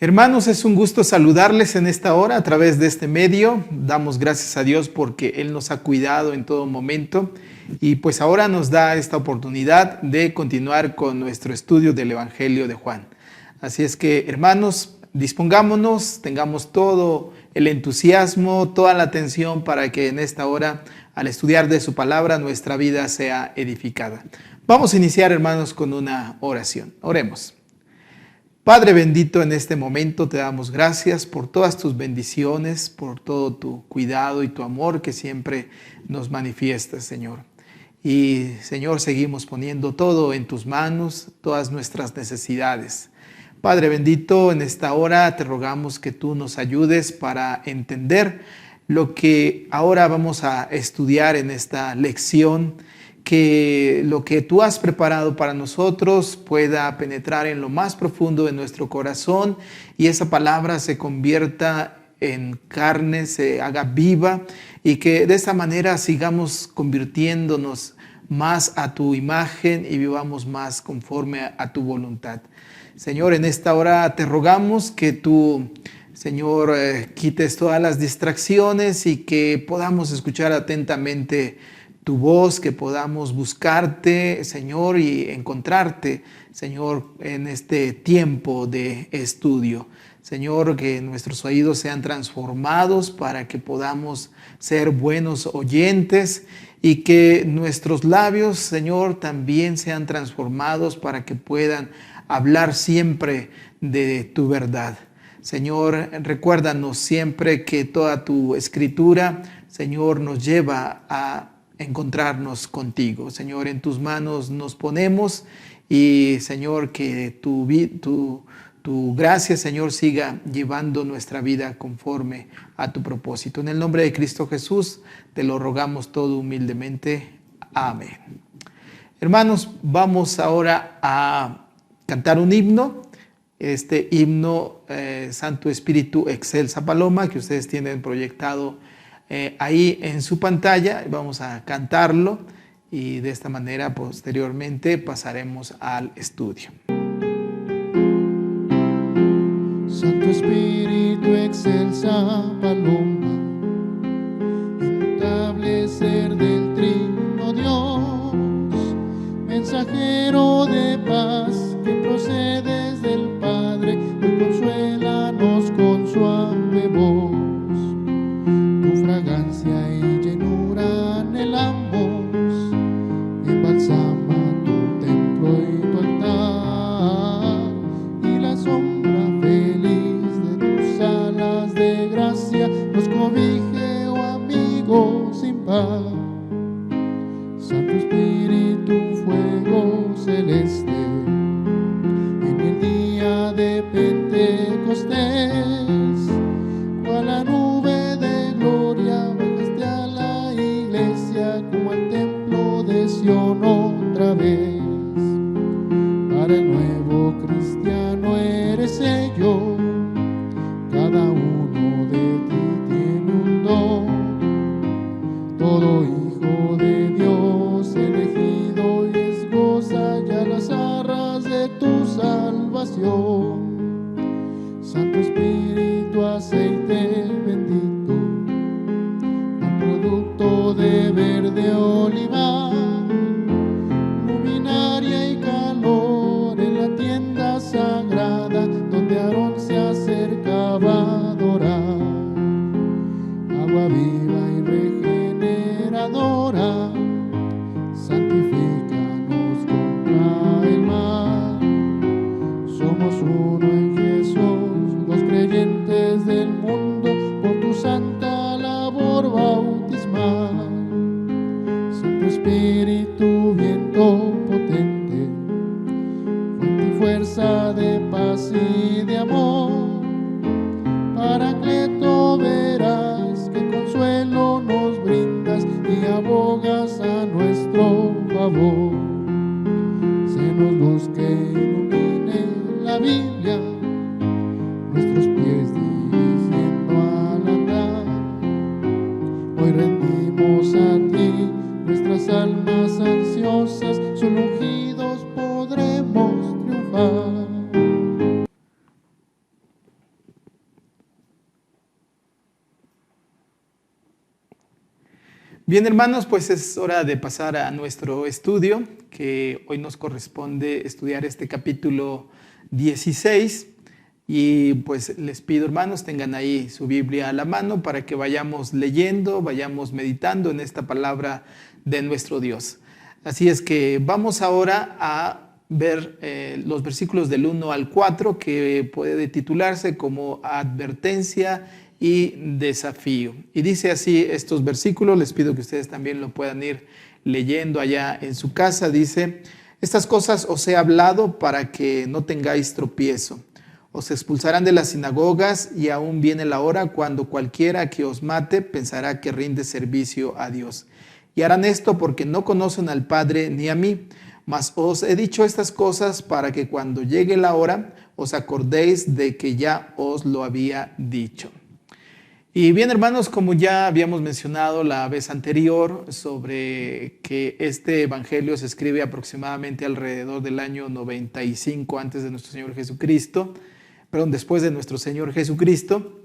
Hermanos, es un gusto saludarles en esta hora a través de este medio. Damos gracias a Dios porque Él nos ha cuidado en todo momento y pues ahora nos da esta oportunidad de continuar con nuestro estudio del Evangelio de Juan. Así es que, hermanos, dispongámonos, tengamos todo el entusiasmo, toda la atención para que en esta hora, al estudiar de su palabra, nuestra vida sea edificada. Vamos a iniciar, hermanos, con una oración. Oremos. Padre bendito, en este momento te damos gracias por todas tus bendiciones, por todo tu cuidado y tu amor que siempre nos manifiestas, Señor. Y, Señor, seguimos poniendo todo en tus manos, todas nuestras necesidades. Padre bendito, en esta hora te rogamos que tú nos ayudes para entender lo que ahora vamos a estudiar en esta lección, que lo que tú has preparado para nosotros pueda penetrar en lo más profundo de nuestro corazón y esa palabra se convierta en carne, se haga viva y que de esa manera sigamos convirtiéndonos más a tu imagen y vivamos más conforme a tu voluntad. Señor, en esta hora te rogamos que tú, Señor, quites todas las distracciones y que podamos escuchar atentamente tu voz, que podamos buscarte, Señor, y encontrarte, Señor, en este tiempo de estudio. Señor, que nuestros oídos sean transformados para que podamos ser buenos oyentes y que nuestros labios, Señor, también sean transformados para que puedan hablar siempre de tu verdad. Señor, recuérdanos siempre que toda tu escritura, Señor, nos lleva a encontrarnos contigo. Señor, en tus manos nos ponemos y, Señor, que tu gracia, Señor, siga llevando nuestra vida conforme a tu propósito. En el nombre de Cristo Jesús te lo rogamos todo humildemente. Amén. Hermanos, vamos ahora a cantar un himno. Este himno, Santo Espíritu Excelsa Paloma, que ustedes tienen proyectado ahí en su pantalla. Vamos a cantarlo y de esta manera posteriormente pasaremos al estudio. Santo Espíritu Excelsa Paloma, inmutable ser del Trino Dios, mensajero de paz que procedes del Padre, hoy consuélanos con suave voz. Tu fragancia y llenura anhelamos, embalsama tu templo y tu altar, y la sombra feliz de tus alas de gracia nos cobije, oh amigo sin par. Santo Espíritu, fuego celeste, en el día de Pentecostés, cual la nube de gloria bajaste a la iglesia, como al templo de Sion otra vez. Para el nuevo cristiano eres sello, cada uno de ti tiene un don. Todo hijo de Dios elegido y esgoza ya las arras de tu salvación. Santo Espíritu, aceite bendito, un producto de verde olivar, luminaria y calor en la tienda sagrada donde Aarón se acercaba a adorar. Agua viva y regeneradora, santifícanos contra el mal. Somos uno en Jesús, los creyentes del mundo, por tu santa labor bautismal. Santo Espíritu, viento potente, fuente y fuerza de paz y de amor, Paracleto veraz, que consuelo Bien, hermanos, pues es hora de pasar a nuestro estudio, que hoy nos corresponde estudiar este capítulo 16. Y pues les pido, hermanos, tengan ahí su Biblia a la mano para que vayamos leyendo, vayamos meditando en esta palabra de nuestro Dios. Así es que vamos ahora a ver los versículos del 1 al 4, que puede titularse como advertencia y desafío. Y dice así estos versículos, les pido que ustedes también lo puedan ir leyendo allá en su casa. Dice: estas cosas os he hablado para que no tengáis tropiezo. Os expulsarán de las sinagogas, y aún viene la hora cuando cualquiera que os mate pensará que rinde servicio a Dios. Y harán esto porque no conocen al Padre ni a mí. Mas os he dicho estas cosas para que cuando llegue la hora os acordéis de que ya os lo había dicho. Y bien, hermanos, como ya habíamos mencionado la vez anterior sobre que este evangelio se escribe aproximadamente alrededor del año 95 antes de nuestro Señor Jesucristo, después de nuestro Señor Jesucristo,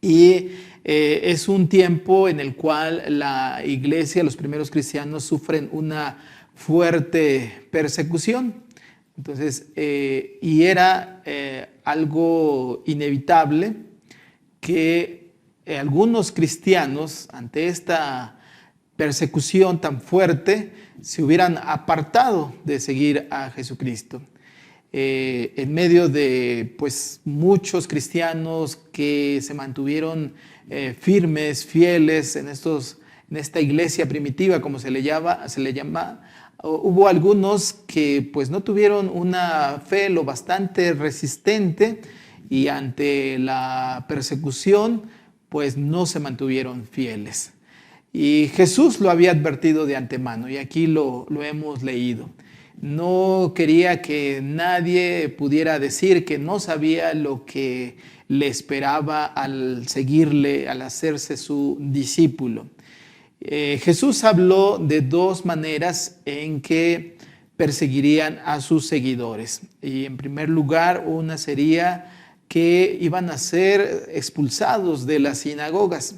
y es un tiempo en el cual la iglesia, los primeros cristianos, sufren una fuerte persecución. Entonces, y era algo inevitable que algunos cristianos, ante esta persecución tan fuerte, se hubieran apartado de seguir a Jesucristo. En medio de pues muchos cristianos que se mantuvieron firmes, fieles en esta iglesia primitiva, como se le llama, hubo algunos que pues no tuvieron una fe lo bastante resistente, y ante la persecución pues no se mantuvieron fieles. Y Jesús lo había advertido de antemano, y aquí lo hemos leído. No quería que nadie pudiera decir que no sabía lo que le esperaba al seguirle, al hacerse su discípulo. Jesús habló de dos maneras en que perseguirían a sus seguidores. Y en primer lugar, una sería que iban a ser expulsados de las sinagogas.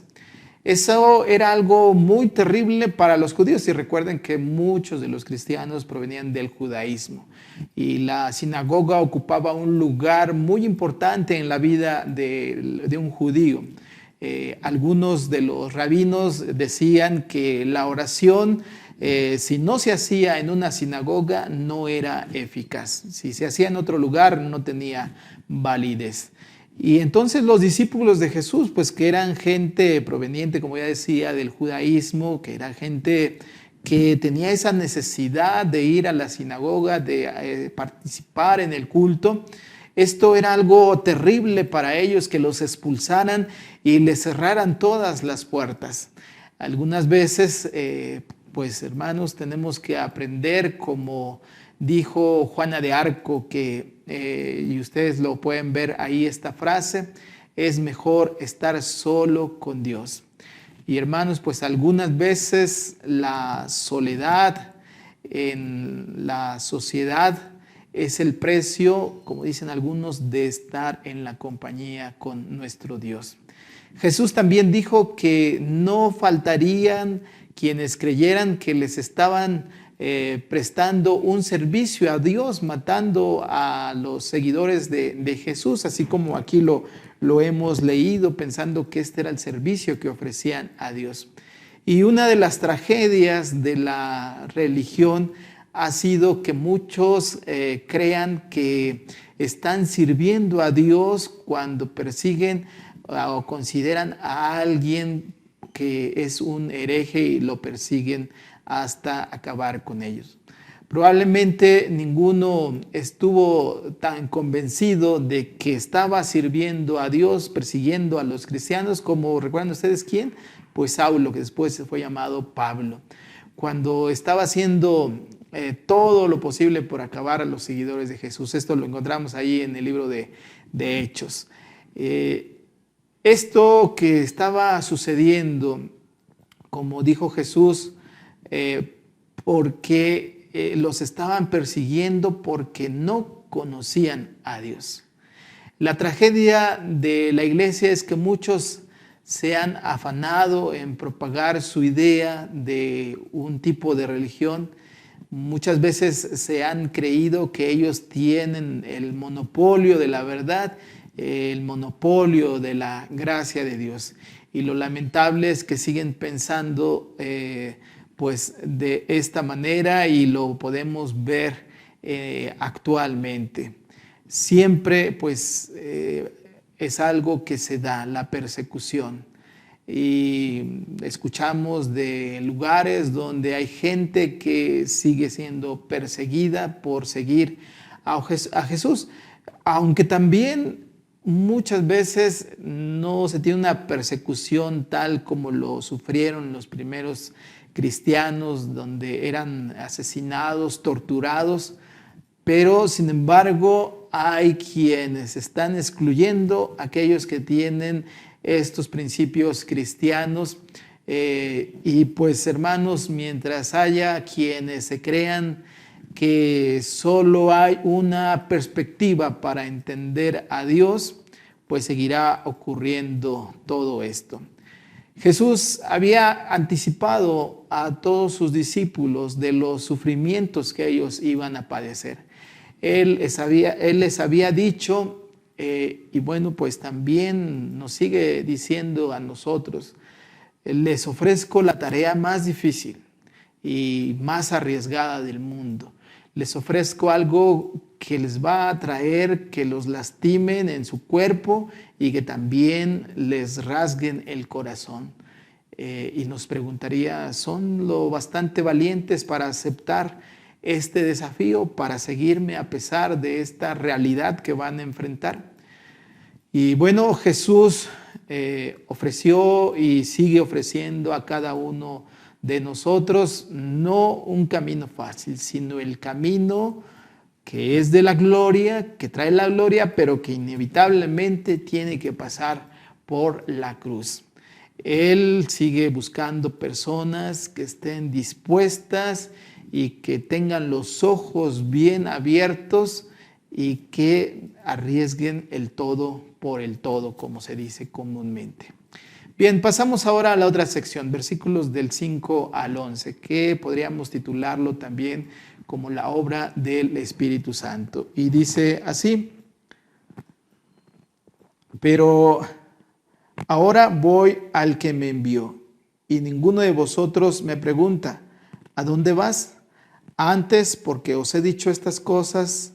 Eso era algo muy terrible para los judíos, y recuerden que muchos de los cristianos provenían del judaísmo, y la sinagoga ocupaba un lugar muy importante en la vida de un judío. Algunos de los rabinos decían que la oración, si no se hacía en una sinagoga, no era eficaz. Si se hacía en otro lugar, no tenía validez. Y entonces los discípulos de Jesús, pues que eran gente proveniente, como ya decía, del judaísmo, que era gente que tenía esa necesidad de ir a la sinagoga, de participar en el culto, esto era algo terrible para ellos, que los expulsaran y les cerraran todas las puertas. Algunas veces, pues hermanos, tenemos que aprender, como dijo Juana de Arco, y ustedes lo pueden ver ahí, esta frase: es mejor estar solo con Dios. Y hermanos, pues algunas veces la soledad en la sociedad es el precio, como dicen algunos, de estar en la compañía con nuestro Dios. Jesús también dijo que no faltarían quienes creyeran que les estaban prestando un servicio a Dios, matando a los seguidores de Jesús, así como aquí lo hemos leído, pensando que este era el servicio que ofrecían a Dios. Y una de las tragedias de la religión ha sido que muchos crean que están sirviendo a Dios cuando persiguen o consideran a alguien que es un hereje y lo persiguen hasta acabar con ellos. Probablemente ninguno estuvo tan convencido de que estaba sirviendo a Dios, persiguiendo a los cristianos, como, ¿recuerdan ustedes quién? Pues Saulo, que después se fue llamado Pablo, cuando estaba haciendo todo lo posible por acabar a los seguidores de Jesús. Esto lo encontramos ahí en el libro de Hechos. Esto que estaba sucediendo, como dijo Jesús, porque los estaban persiguiendo porque no conocían a Dios. La tragedia de la iglesia es que muchos se han afanado en propagar su idea de un tipo de religión. Muchas veces se han creído que ellos tienen el monopolio de la verdad, el monopolio de la gracia de Dios. Y lo lamentable es que siguen pensando pues de esta manera, y lo podemos ver actualmente. Siempre pues es algo que se da, la persecución. Y escuchamos de lugares donde hay gente que sigue siendo perseguida por seguir a Jesús, aunque también muchas veces no se tiene una persecución tal como lo sufrieron los primeros cristianos, donde eran asesinados, torturados, pero sin embargo hay quienes están excluyendo a aquellos que tienen estos principios cristianos. Y pues, hermanos, mientras haya quienes se crean que solo hay una perspectiva para entender a Dios, pues seguirá ocurriendo todo esto. Jesús había anticipado a todos sus discípulos de los sufrimientos que ellos iban a padecer. Él les había dicho, y bueno, pues también nos sigue diciendo a nosotros: les ofrezco la tarea más difícil y más arriesgada del mundo. Les ofrezco algo que les va a traer que los lastimen en su cuerpo y que también les rasguen el corazón. Y nos preguntaría, ¿son lo bastante valientes para aceptar este desafío, para seguirme a pesar de esta realidad que van a enfrentar? Y bueno, Jesús ofreció y sigue ofreciendo a cada uno de nosotros no un camino fácil, sino el camino que es de la gloria, que trae la gloria, pero que inevitablemente tiene que pasar por la cruz. Él sigue buscando personas que estén dispuestas y que tengan los ojos bien abiertos y que arriesguen el todo por el todo, como se dice comúnmente. Bien, pasamos ahora a la otra sección, versículos del 5 al 11, que podríamos titularlo también como la obra del Espíritu Santo. Y dice así: pero ahora voy al que me envió, y ninguno de vosotros me pregunta, ¿a dónde vas? Antes, porque os he dicho estas cosas,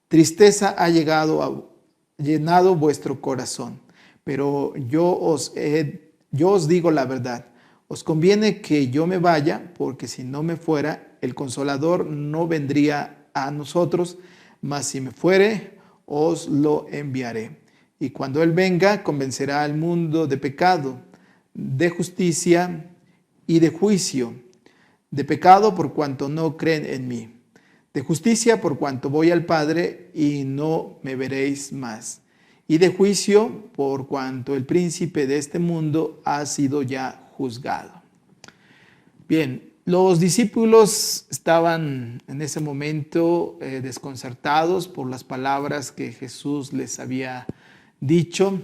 tristeza ha llenado vuestro corazón. Pero yo os digo la verdad, os conviene que yo me vaya, porque si no me fuera, el Consolador no vendría a nosotros, mas si me fuere, os lo enviaré. Y cuando Él venga, convencerá al mundo de pecado, de justicia y de juicio. De pecado, por cuanto no creen en mí. De justicia, por cuanto voy al Padre y no me veréis más. Y de juicio, por cuanto el príncipe de este mundo ha sido ya juzgado. Bien, los discípulos estaban en ese momento desconcertados por las palabras que Jesús les había dicho.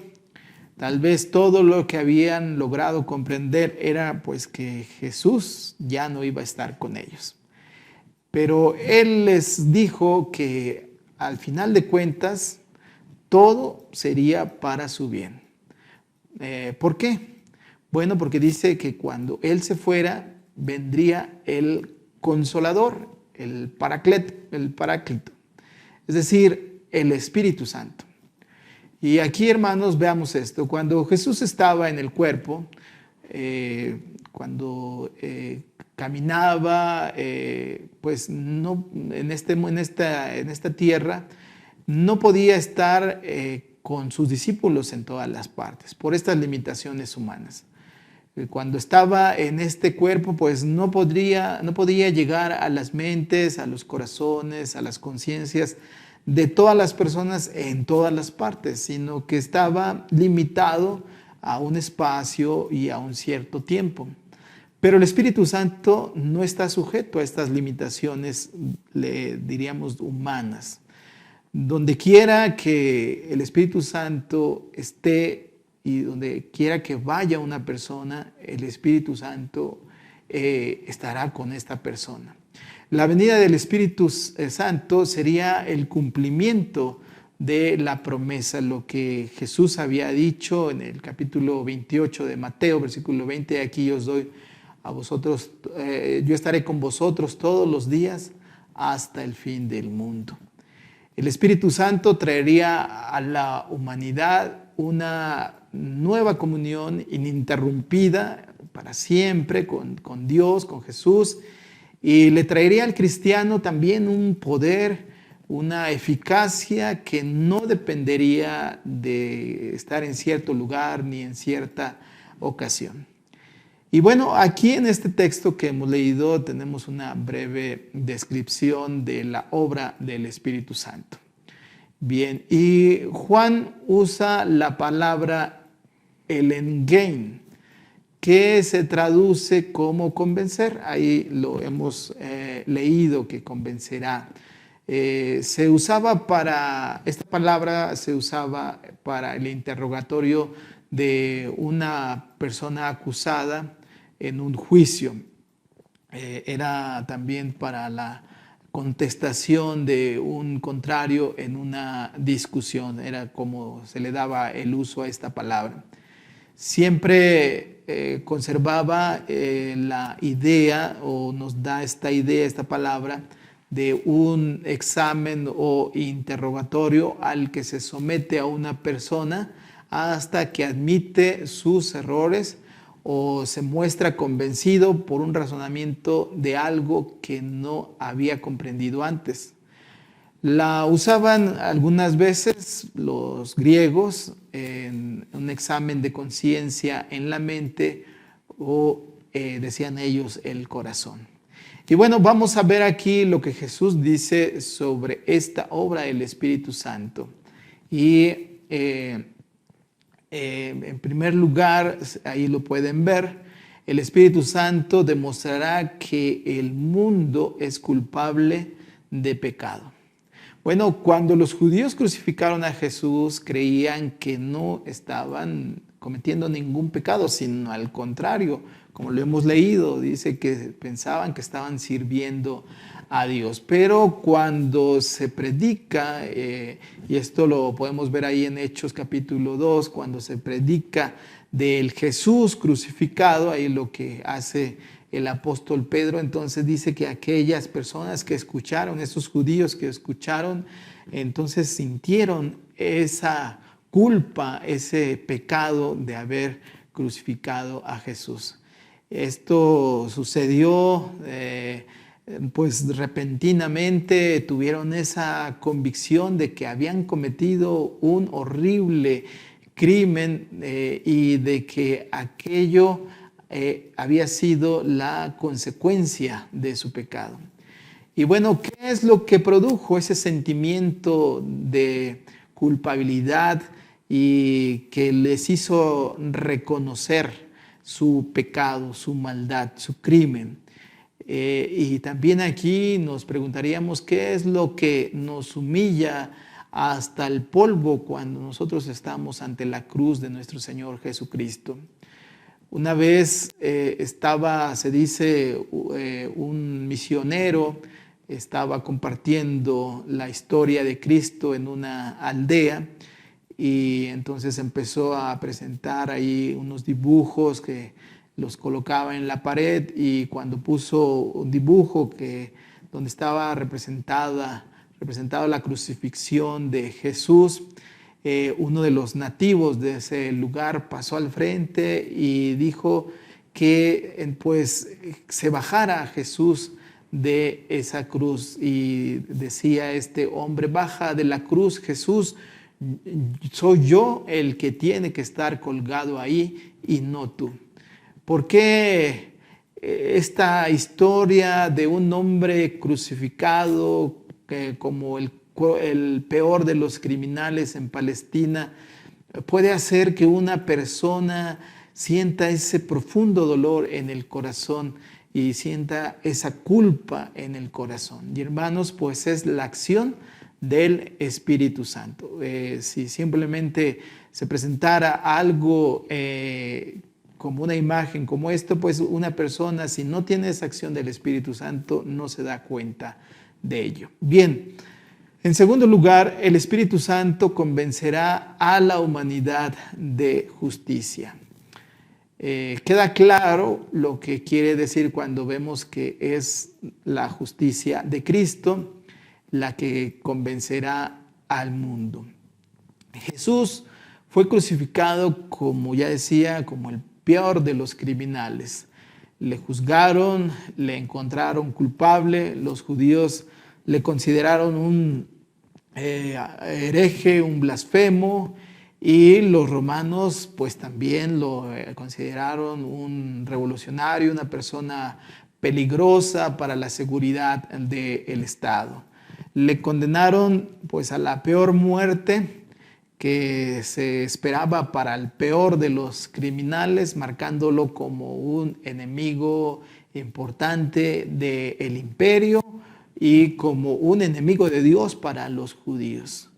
Tal vez todo lo que habían logrado comprender era pues que Jesús ya no iba a estar con ellos. Pero Él les dijo que al final de cuentas todo sería para su bien. ¿Por qué? Bueno, porque dice que cuando Él se fuera, vendría el Consolador, el Paráclito, es decir, el Espíritu Santo. Y aquí, hermanos, veamos esto. Cuando Jesús estaba en el cuerpo, cuando caminaba, pues no en esta tierra, no podía estar con sus discípulos en todas las partes por estas limitaciones humanas. Cuando estaba en este cuerpo, pues no podía llegar a las mentes, a los corazones, a las conciencias de todas las personas en todas las partes, sino que estaba limitado a un espacio y a un cierto tiempo. Pero el Espíritu Santo no está sujeto a estas limitaciones, le diríamos, humanas. Donde quiera que el Espíritu Santo esté y donde quiera que vaya una persona, el Espíritu Santo estará con esta persona. La venida del Espíritu Santo sería el cumplimiento de la promesa, lo que Jesús había dicho en el capítulo 28 de Mateo, versículo 20, aquí yo os doy a vosotros, yo estaré con vosotros todos los días hasta el fin del mundo. El Espíritu Santo traería a la humanidad una nueva comunión ininterrumpida para siempre con Dios, con Jesús, y le traería al cristiano también un poder, una eficacia que no dependería de estar en cierto lugar ni en cierta ocasión. Y bueno, aquí en este texto que hemos leído tenemos una breve descripción de la obra del Espíritu Santo. Bien, y Juan usa la palabra elengein, que se traduce como convencer. Ahí lo hemos leído, que convencerá. Esta palabra se usaba para el interrogatorio de una persona acusada en un juicio. Era también para la contestación de un contrario en una discusión. Era como se le daba el uso a esta palabra. Siempre conservaba la idea, o nos da esta idea, esta palabra, de un examen o interrogatorio al que se somete a una persona hasta que admite sus errores o se muestra convencido por un razonamiento de algo que no había comprendido antes. La usaban algunas veces los griegos en un examen de conciencia en la mente o decían ellos el corazón. Y bueno, vamos a ver aquí lo que Jesús dice sobre esta obra del Espíritu Santo. Y en primer lugar, ahí lo pueden ver, el Espíritu Santo demostrará que el mundo es culpable de pecado. Bueno, cuando los judíos crucificaron a Jesús, creían que no estaban cometiendo ningún pecado, sino al contrario, como lo hemos leído, dice que pensaban que estaban sirviendo a Dios. Pero cuando se predica, y esto lo podemos ver ahí en Hechos capítulo 2, cuando se predica del Jesús crucificado, ahí lo que hace el apóstol Pedro, entonces dice que aquellas personas que escucharon, esos judíos que escucharon, entonces sintieron esa culpa, ese pecado de haber crucificado a Jesús. Esto sucedió pues repentinamente, tuvieron esa convicción de que habían cometido un horrible crimen y de que aquello había sido la consecuencia de su pecado. Y bueno, ¿qué es lo que produjo ese sentimiento de culpabilidad y que les hizo reconocer su pecado, su maldad, su crimen? Y también aquí nos preguntaríamos qué es lo que nos humilla hasta el polvo cuando nosotros estamos ante la cruz de nuestro Señor Jesucristo. Una vez se dice, un misionero estaba compartiendo la historia de Cristo en una aldea y entonces empezó a presentar ahí unos dibujos que los colocaba en la pared, y cuando puso un dibujo donde estaba representada la crucifixión de Jesús, uno de los nativos de ese lugar pasó al frente y dijo que pues se bajara Jesús de esa cruz, y decía este hombre: baja de la cruz, Jesús, soy yo el que tiene que estar colgado ahí y no tú. ¿Por qué esta historia de un hombre crucificado como el peor de los criminales en Palestina puede hacer que una persona sienta ese profundo dolor en el corazón y sienta esa culpa en el corazón? Y hermanos, pues es la acción del Espíritu Santo. Si simplemente se presentara algo como una imagen como esto, pues una persona, si no tiene esa acción del Espíritu Santo, no se da cuenta de ello. Bien, en segundo lugar, el Espíritu Santo convencerá a la humanidad de justicia. Queda claro lo que quiere decir cuando vemos que es la justicia de Cristo la que convencerá al mundo. Jesús fue crucificado, como ya decía, como el peor de los criminales. Le juzgaron, le encontraron culpable, los judíos le consideraron un hereje, un blasfemo, y los romanos pues también lo consideraron un revolucionario, una persona peligrosa para la seguridad del Estado. Le condenaron pues a la peor muerte que se esperaba para el peor de los criminales, marcándolo como un enemigo importante del imperio y como un enemigo de Dios para los judíos.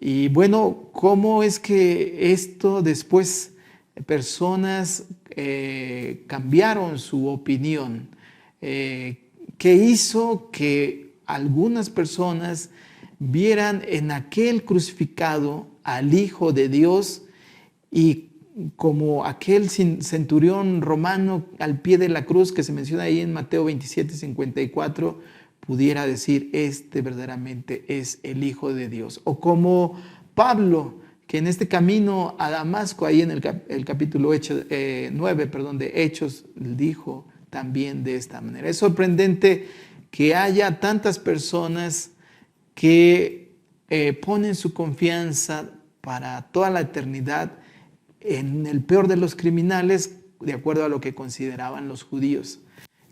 Y bueno, ¿cómo es que esto después personas cambiaron su opinión? ¿Qué hizo que algunas personas vieran en aquel crucificado al Hijo de Dios y como aquel centurión romano al pie de la cruz que se menciona ahí en Mateo 27:54, pudiera decir, este verdaderamente es el Hijo de Dios? O como Pablo, que en este camino a Damasco, ahí en el capítulo 9 de Hechos, dijo también de esta manera. Es sorprendente que haya tantas personas que ponen su confianza para toda la eternidad en el peor de los criminales, de acuerdo a lo que consideraban los judíos,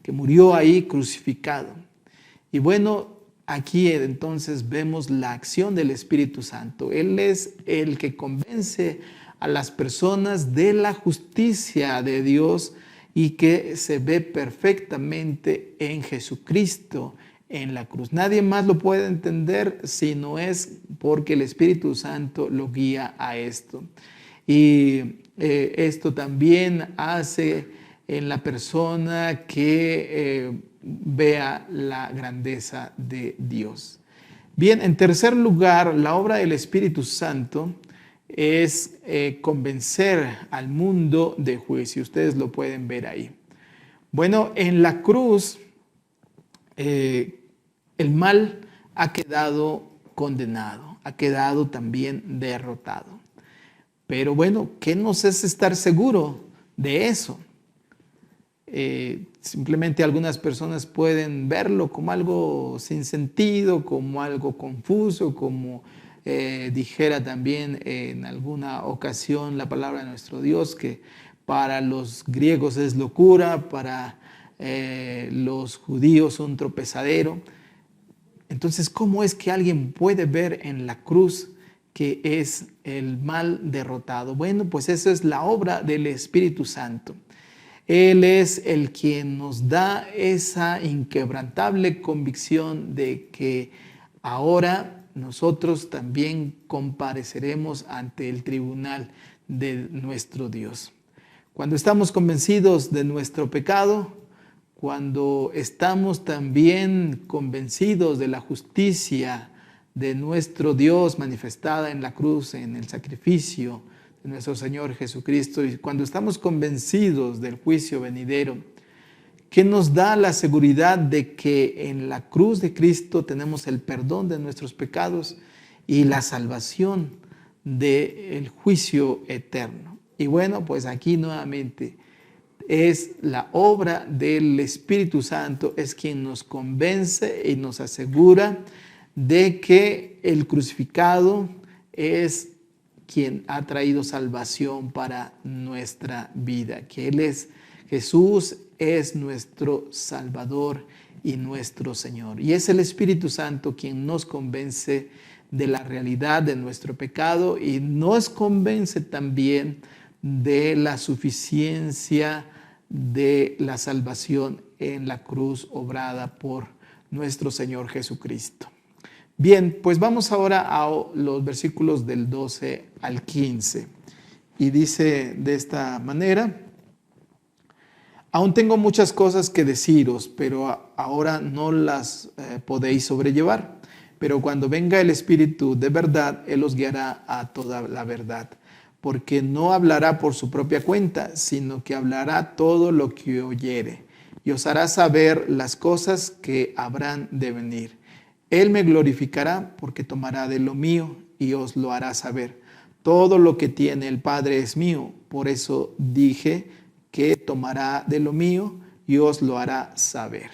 que murió ahí crucificado. Y bueno, aquí entonces vemos la acción del Espíritu Santo. Él es el que convence a las personas de la justicia de Dios y que se ve perfectamente en Jesucristo en la cruz. Nadie más lo puede entender si no es porque el Espíritu Santo lo guía a esto. Y esto también hace en la persona que vea la grandeza de Dios. Bien, en tercer lugar, la obra del Espíritu Santo es convencer al mundo de juicio. Ustedes lo pueden ver ahí. Bueno, en la cruz el mal ha quedado condenado, ha quedado también derrotado. Pero bueno, ¿qué nos hace estar seguro de eso? Simplemente algunas personas pueden verlo como algo sin sentido, como algo confuso, como dijera también en alguna ocasión la palabra de nuestro Dios, que para los griegos es locura, para los judíos un tropezadero. Entonces, ¿cómo es que alguien puede ver en la cruz que es el mal derrotado? Bueno, pues eso es la obra del Espíritu Santo. Él es el quien nos da esa inquebrantable convicción de que ahora nosotros también compareceremos ante el tribunal de nuestro Dios. Cuando estamos convencidos de nuestro pecado, cuando estamos también convencidos de la justicia de nuestro Dios manifestada en la cruz, en el sacrificio de nuestro Señor Jesucristo, y cuando estamos convencidos del juicio venidero, que nos da la seguridad de que en la cruz de Cristo tenemos el perdón de nuestros pecados y la salvación del juicio eterno. Y bueno, pues aquí nuevamente es la obra del Espíritu Santo, es quien nos convence y nos asegura de que el crucificado es quien ha traído salvación para nuestra vida, que Él es Jesús, es nuestro Salvador y nuestro Señor. Y es el Espíritu Santo quien nos convence de la realidad de nuestro pecado y nos convence también de la suficiencia de la salvación en la cruz obrada por nuestro Señor Jesucristo. Bien, pues vamos ahora a los versículos del 12 al 15. Y dice de esta manera: aún tengo muchas cosas que deciros, pero ahora no las podéis sobrellevar. Pero cuando venga el Espíritu de verdad, Él os guiará a toda la verdad, porque no hablará por su propia cuenta, sino que hablará todo lo que oyere, y os hará saber las cosas que habrán de venir. Él me glorificará, porque tomará de lo mío y os lo hará saber. Todo lo que tiene el Padre es mío, por eso dije que tomará de lo mío y os lo hará saber.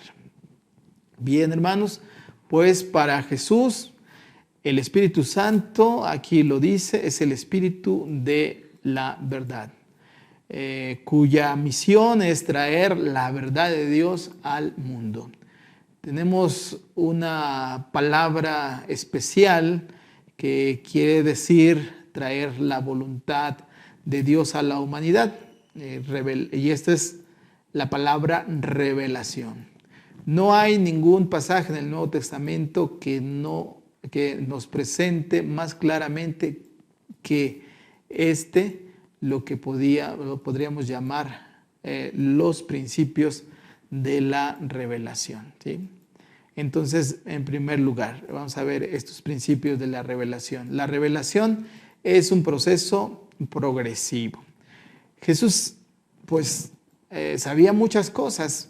Bien, hermanos, pues para Jesús, el Espíritu Santo, aquí lo dice, es el Espíritu de la verdad, cuya misión es traer la verdad de Dios al mundo. Tenemos una palabra especial que quiere decir traer la voluntad de Dios a la humanidad, y esta es la palabra revelación. No hay ningún pasaje en el Nuevo Testamento que nos presente más claramente que lo que podríamos llamar los principios de la revelación, ¿sí? Entonces, en primer lugar, vamos a ver estos principios de la revelación. La revelación es un proceso progresivo. Jesús, pues, sabía muchas cosas,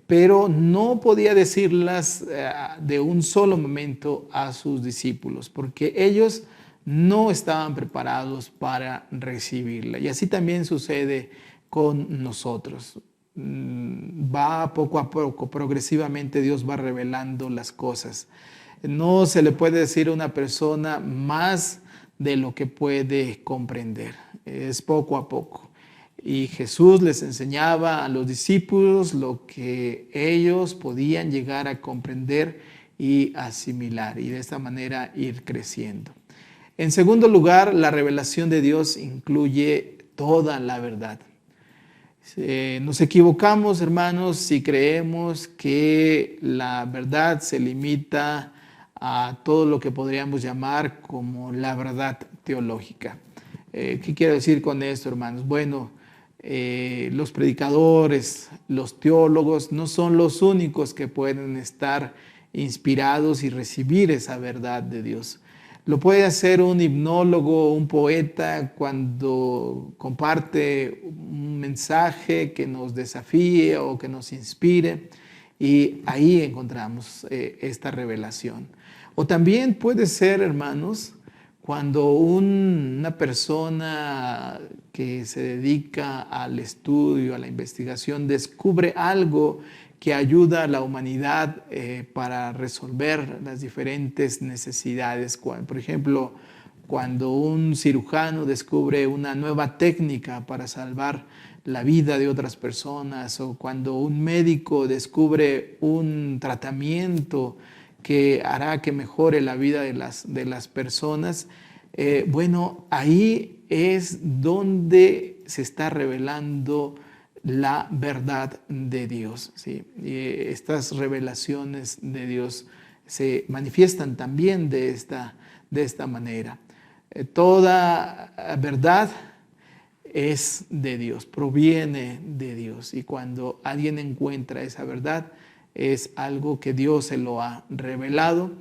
pero no podía decirlas de un solo momento a sus discípulos, porque ellos no estaban preparados para recibirla. Y así también sucede con nosotros. Va poco a poco, progresivamente Dios va revelando las cosas. No se le puede decir a una persona más de lo que puede comprender. Es poco a poco. Y Jesús les enseñaba a los discípulos lo que ellos podían llegar a comprender y asimilar, y de esta manera ir creciendo. En segundo lugar, la revelación de Dios incluye toda la verdad. Nos equivocamos, hermanos, si creemos que la verdad se limita a todo lo que podríamos llamar como la verdad teológica. ¿Qué quiero decir con esto, hermanos? Bueno, los predicadores, los teólogos no son los únicos que pueden estar inspirados y recibir esa verdad de Dios. Lo puede hacer un himnólogo, un poeta, cuando comparte un mensaje que nos desafíe o que nos inspire, y ahí encontramos esta revelación. O también puede ser, hermanos, cuando una persona que se dedica al estudio, a la investigación, descubre algo que ayuda a la humanidad para resolver las diferentes necesidades. Por ejemplo, cuando un cirujano descubre una nueva técnica para salvar la vida de otras personas, o cuando un médico descubre un tratamiento que hará que mejore la vida de las personas, bueno, ahí es donde se está revelando la verdad de Dios, ¿sí? Y estas revelaciones de Dios se manifiestan también de esta manera. Toda verdad es de Dios, proviene de Dios, y cuando alguien encuentra esa verdad, es algo que Dios se lo ha revelado,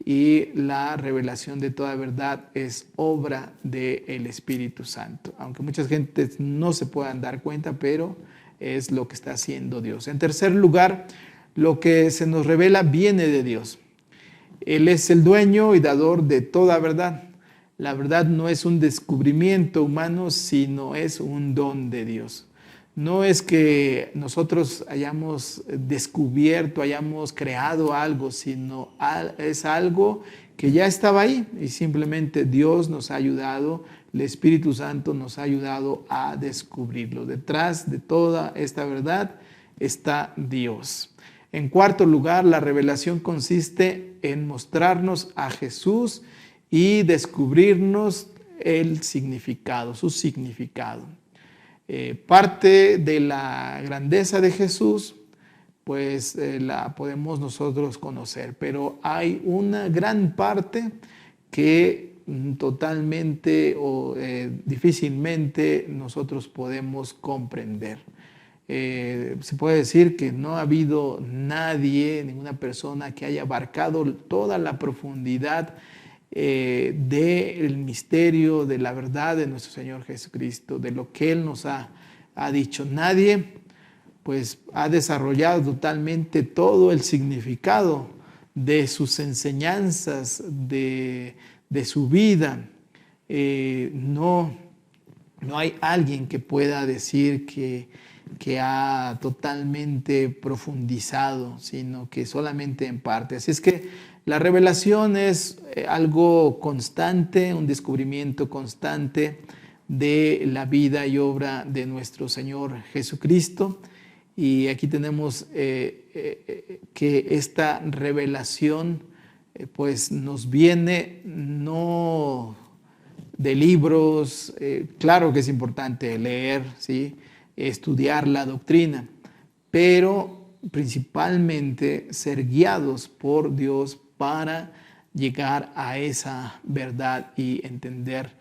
y la revelación de toda verdad es obra del Espíritu Santo. Aunque muchas gentes no se puedan dar cuenta, pero es lo que está haciendo Dios. En tercer lugar, lo que se nos revela viene de Dios. Él es el dueño y dador de toda verdad. La verdad no es un descubrimiento humano, sino es un don de Dios. No es que nosotros hayamos descubierto, hayamos creado algo, sino es algo que ya estaba ahí, y simplemente Dios nos ha ayudado, el Espíritu Santo nos ha ayudado a descubrirlo. Detrás de toda esta verdad está Dios. En cuarto lugar, la revelación consiste en mostrarnos a Jesús y descubrirnos el significado, su significado. Parte de la grandeza de Jesús pues la podemos nosotros conocer, pero hay una gran parte que totalmente o difícilmente nosotros podemos comprender. Se puede decir que no ha habido nadie, ninguna persona que haya abarcado toda la profundidad del misterio, de la verdad de nuestro Señor Jesucristo, de lo que Él nos ha dicho. Nadie pues ha desarrollado totalmente todo el significado de sus enseñanzas, de su vida. No hay alguien que pueda decir que ha totalmente profundizado, sino que solamente en parte. Así es que la revelación es algo constante, un descubrimiento constante de la vida y obra de nuestro Señor Jesucristo. Y aquí tenemos que esta revelación pues nos viene no de libros, claro que es importante leer, ¿sí? Estudiar la doctrina, pero principalmente ser guiados por Dios para llegar a esa verdad y entender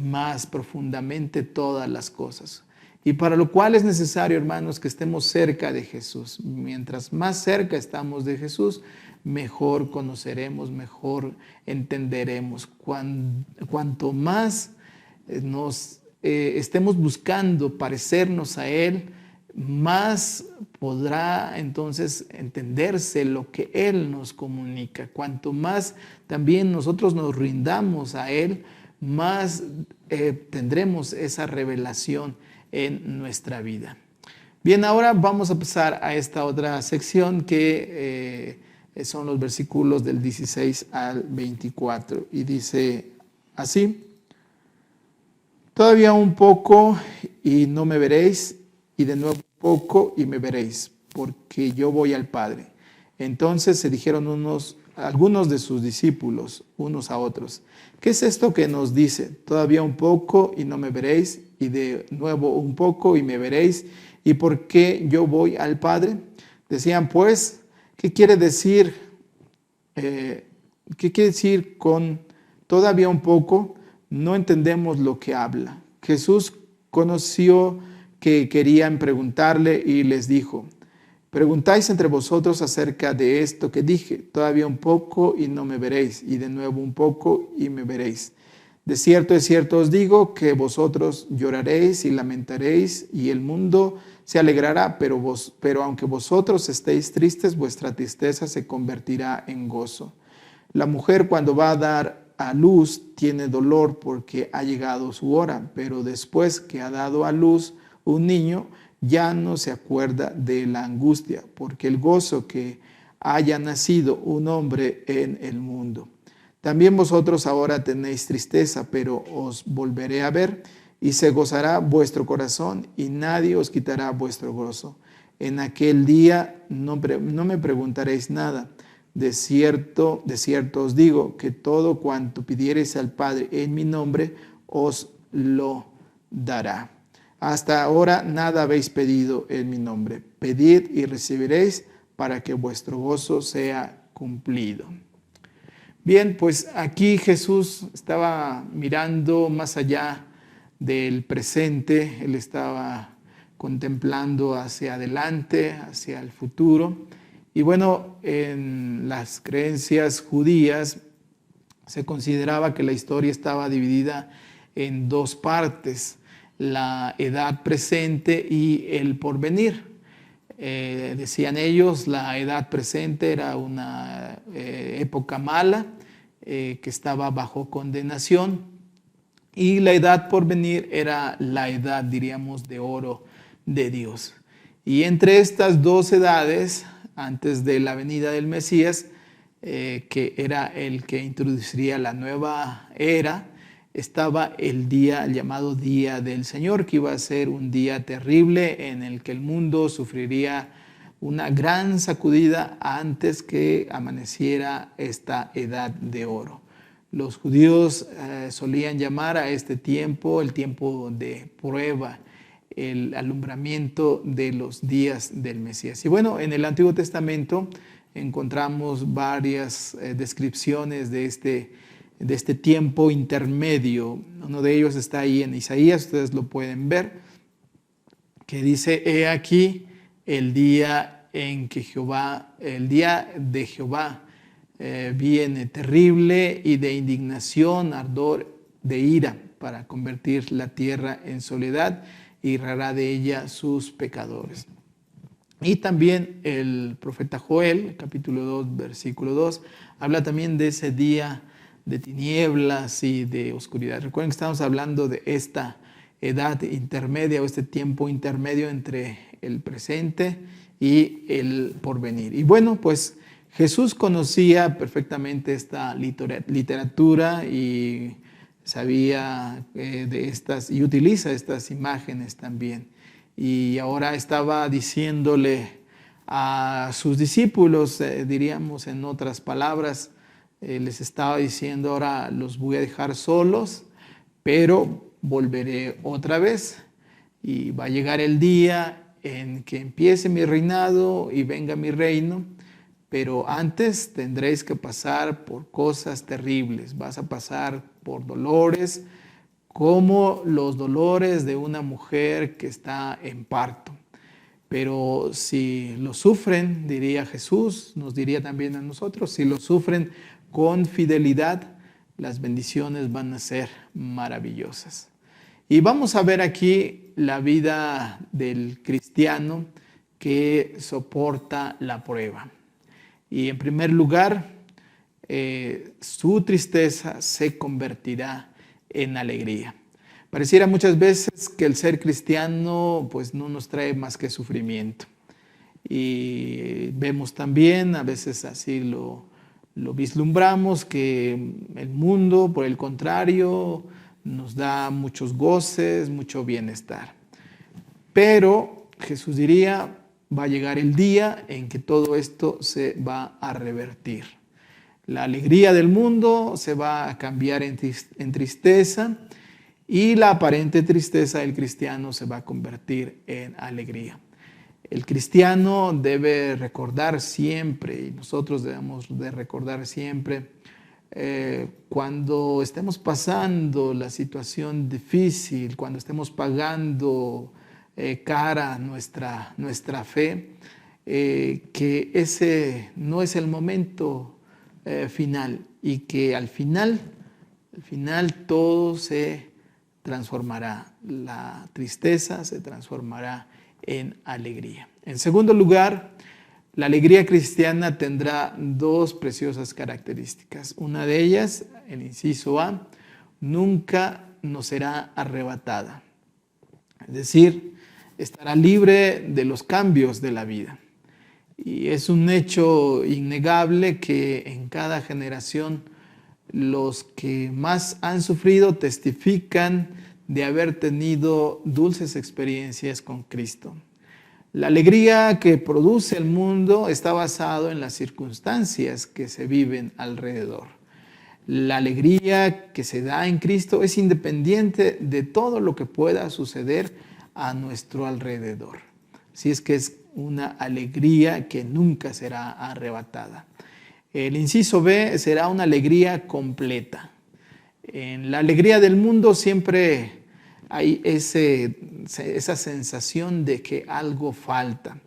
más profundamente todas las cosas. Y para lo cual es necesario, hermanos, que estemos cerca de Jesús. Mientras más cerca estamos de Jesús, mejor conoceremos, mejor entenderemos. Cuanto más nos estemos buscando parecernos a Él, más podrá entonces entenderse lo que Él nos comunica. Cuanto más también nosotros nos rindamos a Él, más tendremos esa revelación en nuestra vida. Bien, ahora vamos a pasar a esta otra sección que son los versículos del 16 al 24 y dice así: todavía un poco y no me veréis, y de nuevo un poco y me veréis, porque yo voy al Padre. Entonces se dijeron algunos de sus discípulos unos a otros: ¿qué es esto que nos dice? Todavía un poco y no me veréis, y de nuevo un poco y me veréis, ¿y por qué yo voy al Padre? Decían pues, ¿qué quiere decir? ¿Qué quiere decir con todavía un poco? No entendemos lo que habla. Jesús conoció que querían preguntarle y les dijo: preguntáis entre vosotros acerca de esto que dije, todavía un poco y no me veréis, y de nuevo un poco y me veréis. De cierto os digo que vosotros lloraréis y lamentaréis, y el mundo se alegrará, pero aunque vosotros estéis tristes, vuestra tristeza se convertirá en gozo. La mujer, cuando va a dar a luz, tiene dolor porque ha llegado su hora, pero después que ha dado a luz un niño, ya no se acuerda de la angustia, porque el gozo que haya nacido un hombre en el mundo. También vosotros ahora tenéis tristeza, pero os volveré a ver, y se gozará vuestro corazón, y nadie os quitará vuestro gozo. En aquel día no me preguntaréis nada. De cierto os digo que todo cuanto pidiereis al Padre en mi nombre, os lo dará. Hasta ahora nada habéis pedido en mi nombre. Pedid y recibiréis, para que vuestro gozo sea cumplido. Bien, pues aquí Jesús estaba mirando más allá del presente. Él estaba contemplando hacia adelante, hacia el futuro. Y bueno, en las creencias judías se consideraba que la historia estaba dividida en dos partes: la edad presente y el porvenir. Decían ellos, la edad presente era una época mala que estaba bajo condenación, y la edad por venir era la edad, diríamos, de oro de Dios. Y entre estas dos edades, antes de la venida del Mesías, que era el que introduciría la nueva era, estaba el día llamado Día del Señor, que iba a ser un día terrible en el que el mundo sufriría una gran sacudida antes que amaneciera esta edad de oro. Los judíos solían llamar a este tiempo el tiempo de prueba, el alumbramiento de los días del Mesías. Y bueno, en el Antiguo Testamento encontramos varias descripciones de este tiempo intermedio. Uno de ellos está ahí en Isaías, ustedes lo pueden ver, que dice: he aquí el día en que Jehová, el día de Jehová viene terrible y de indignación, ardor de ira, para convertir la tierra en soledad y rara de ella sus pecadores. Y también el profeta Joel, capítulo 2, versículo 2, habla también de ese día de tinieblas y de oscuridad. Recuerden que estamos hablando de esta edad intermedia o este tiempo intermedio entre el presente y el porvenir. Y bueno, pues Jesús conocía perfectamente esta literatura y sabía de estas y utiliza estas imágenes también. Y ahora estaba diciéndole a sus discípulos, diríamos en otras palabras, les estaba diciendo: ahora los voy a dejar solos, pero volveré otra vez y va a llegar el día en que empiece mi reinado y venga mi reino, pero antes tendréis que pasar por cosas terribles, vas a pasar por dolores, como los dolores de una mujer que está en parto. Pero si lo sufren, diría Jesús, nos diría también a nosotros, si lo sufren con fidelidad, las bendiciones van a ser maravillosas. Y vamos a ver aquí la vida del cristiano que soporta la prueba. Y en primer lugar, su tristeza se convertirá en alegría. Pareciera muchas veces que el ser cristiano pues no nos trae más que sufrimiento. Y vemos también, a veces así lo vislumbramos, que el mundo, por el contrario, nos da muchos goces, mucho bienestar. Pero Jesús diría: va a llegar el día en que todo esto se va a revertir. La alegría del mundo se va a cambiar en tristeza y la aparente tristeza del cristiano se va a convertir en alegría. El cristiano debe recordar siempre, y nosotros debemos de recordar siempre, cuando estemos pasando la situación difícil, cuando estemos pagando cara nuestra fe, que ese no es el momento final y que al final todo se transformará, la tristeza se transformará en alegría. En segundo lugar, la alegría cristiana tendrá dos preciosas características. Una de ellas, el inciso A, nunca nos será arrebatada. Es decir, estará libre de los cambios de la vida. Y es un hecho innegable que en cada generación los que más han sufrido testifican de haber tenido dulces experiencias con Cristo. La alegría que produce el mundo está basado en las circunstancias que se viven alrededor. La alegría que se da en Cristo es independiente de todo lo que pueda suceder a nuestro alrededor. Así es que es una alegría que nunca será arrebatada. El inciso B será una alegría completa. En la alegría del mundo siempre hay esa sensación de que algo falta.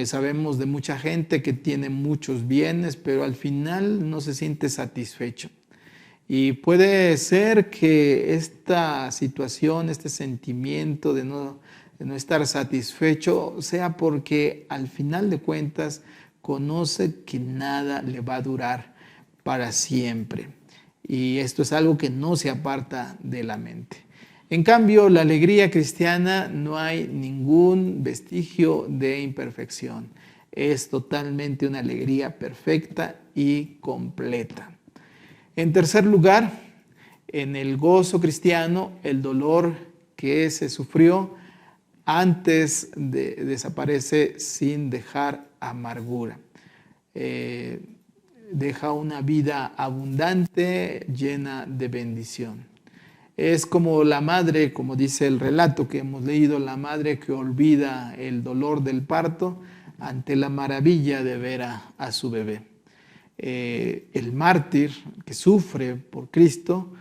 Sabemos de mucha gente que tiene muchos bienes, pero al final no se siente satisfecho. Y puede ser que esta situación, este sentimiento de no estar satisfecho, sea porque al final de cuentas conoce que nada le va a durar para siempre. Y esto es algo que no se aparta de la mente. En cambio, la alegría cristiana no hay ningún vestigio de imperfección. Es totalmente una alegría perfecta y completa. En tercer lugar, en el gozo cristiano, el dolor que se sufrió antes desaparece sin dejar amargura. Deja una vida abundante, llena de bendición. Es como la madre, como dice el relato que hemos leído, la madre que olvida el dolor del parto ante la maravilla de ver a su bebé. El mártir que sufre por Cristo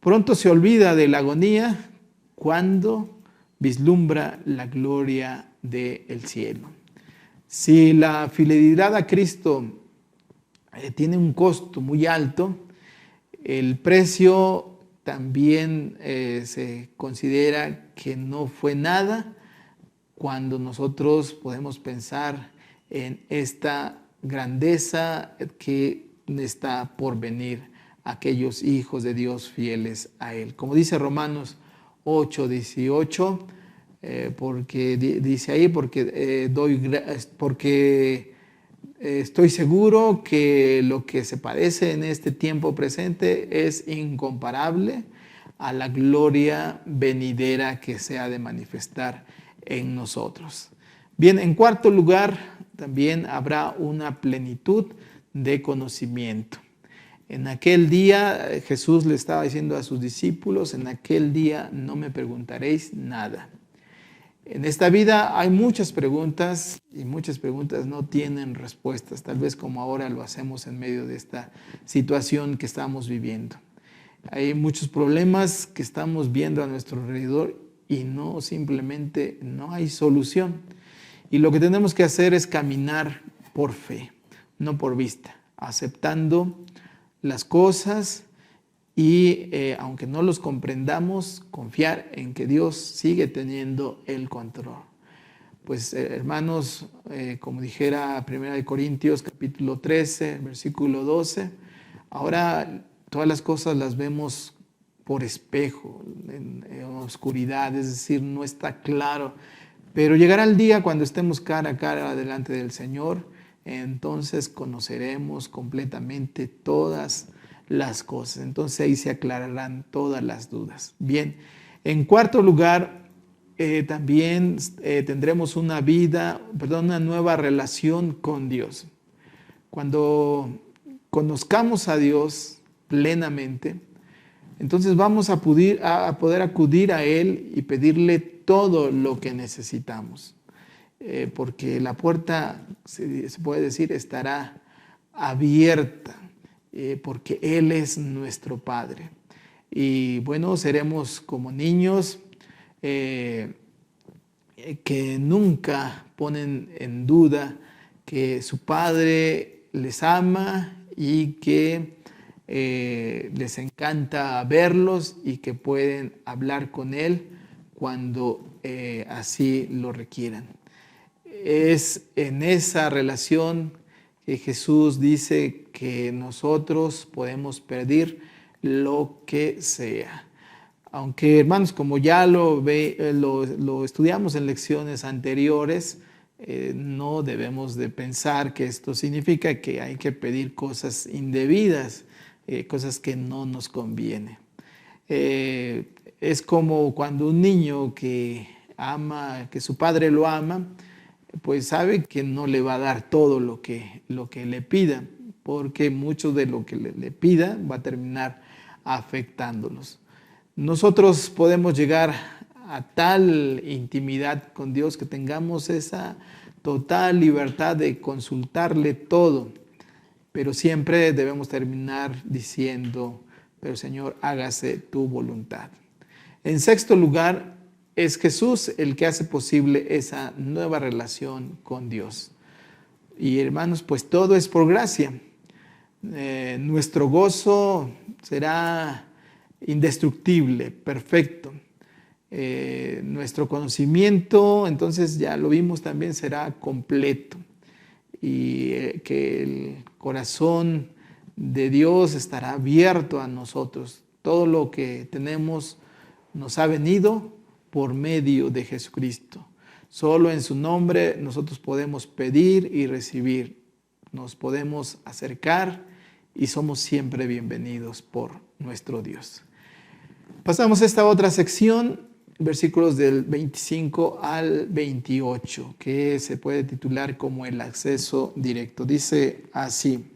pronto se olvida de la agonía cuando vislumbra la gloria del cielo. Si la fidelidad a Cristo tiene un costo muy alto, el precio también se considera que no fue nada cuando nosotros podemos pensar en esta grandeza que está por venir a aquellos hijos de Dios fieles a Él. Como dice Romanos 8:18, porque dice ahí, porque estoy seguro que lo que se padece en este tiempo presente es incomparable a la gloria venidera que se ha de manifestar en nosotros. Bien, en cuarto lugar, también habrá una plenitud de conocimiento. En aquel día Jesús le estaba diciendo a sus discípulos, en aquel día no me preguntaréis nada. En esta vida hay muchas preguntas y muchas preguntas no tienen respuestas, tal vez como ahora lo hacemos en medio de esta situación que estamos viviendo. Hay muchos problemas que estamos viendo a nuestro alrededor y simplemente no hay solución. Y lo que tenemos que hacer es caminar por fe, no por vista, aceptando las cosas y aunque no los comprendamos, confiar en que Dios sigue teniendo el control. Pues hermanos, como dijera 1 Corintios capítulo 13, versículo 12, ahora todas las cosas las vemos por espejo, en oscuridad, es decir, no está claro. Pero llegará el día cuando estemos cara a cara delante del Señor, entonces conoceremos completamente todas las cosas. Entonces ahí se aclararán todas las dudas. Bien, en cuarto lugar, también tendremos una nueva relación con Dios. Cuando conozcamos a Dios plenamente, entonces vamos a poder acudir a Él y pedirle todo lo que necesitamos. Porque la puerta, se puede decir, estará abierta, porque Él es nuestro Padre. Y bueno, seremos como niños que nunca ponen en duda que su Padre les ama y que les encanta verlos y que pueden hablar con Él cuando así lo requieran. Es en esa relación que Jesús dice que nosotros podemos pedir lo que sea. Aunque, hermanos, como ya lo estudiamos en lecciones anteriores, no debemos de pensar que esto significa que hay que pedir cosas indebidas, cosas que no nos conviene. Es como cuando un niño que su padre lo ama, pues sabe que no le va a dar todo lo que le pida, porque mucho de lo que le pida va a terminar afectándolos. Nosotros podemos llegar a tal intimidad con Dios que tengamos esa total libertad de consultarle todo, pero siempre debemos terminar diciendo, pero Señor, hágase tu voluntad. En sexto lugar, es Jesús el que hace posible esa nueva relación con Dios. Y hermanos, pues todo es por gracia. Nuestro gozo será indestructible, perfecto. Nuestro conocimiento, entonces ya lo vimos también, será completo. Y que el corazón de Dios estará abierto a nosotros. Todo lo que tenemos nos ha venido por medio de Jesucristo. Solo en su nombre nosotros podemos pedir y recibir. Nos podemos acercar y somos siempre bienvenidos por nuestro Dios. Pasamos a esta otra sección, versículos del 25 al 28, que se puede titular como el acceso directo. Dice así: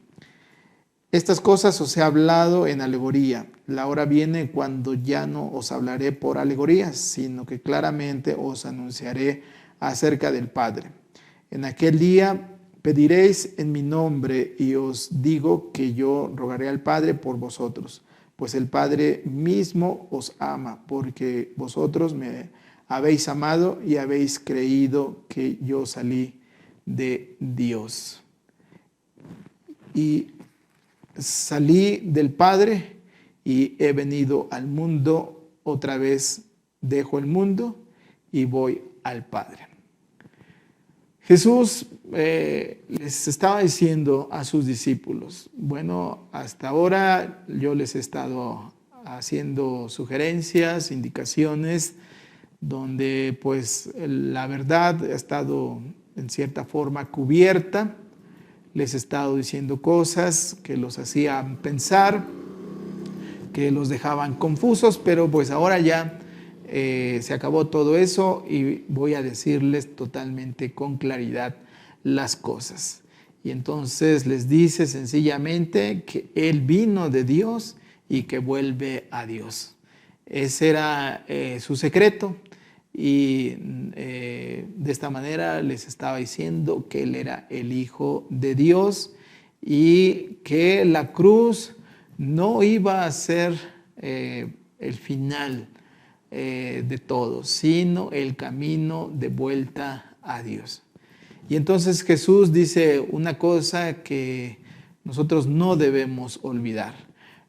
Estas cosas os he hablado en alegoría. La hora viene cuando ya no os hablaré por alegorías, sino que claramente os anunciaré acerca del Padre. En aquel día pediréis en mi nombre y os digo que yo rogaré al Padre por vosotros, pues el Padre mismo os ama, porque vosotros me habéis amado y habéis creído que yo salí de Dios. Y salí del Padre y he venido al mundo, otra vez dejo el mundo y voy al Padre. Jesús les estaba diciendo a sus discípulos, bueno, hasta ahora yo les he estado haciendo sugerencias, indicaciones, donde pues la verdad ha estado en cierta forma cubierta. Les he estado diciendo cosas que los hacían pensar, que los dejaban confusos, pero pues ahora ya se acabó todo eso y voy a decirles totalmente con claridad las cosas. Y entonces les dice sencillamente que Él vino de Dios y que vuelve a Dios. Ese era su secreto. Y de esta manera les estaba diciendo que Él era el Hijo de Dios y que la cruz no iba a ser el final de todo, sino el camino de vuelta a Dios. Y entonces Jesús dice una cosa que nosotros no debemos olvidar.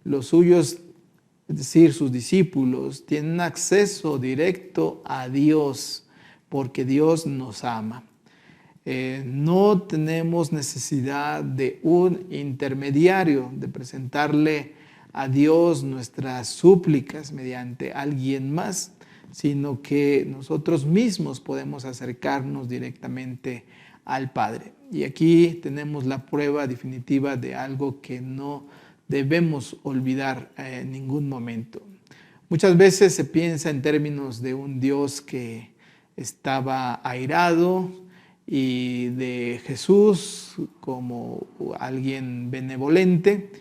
Los suyos, es decir, sus discípulos, tienen acceso directo a Dios porque Dios nos ama. No tenemos necesidad de un intermediario, de presentarle a Dios nuestras súplicas mediante alguien más, sino que nosotros mismos podemos acercarnos directamente al Padre. Y aquí tenemos la prueba definitiva de algo que no debemos olvidar en ningún momento. Muchas veces se piensa en términos de un Dios que estaba airado y de Jesús como alguien benevolente,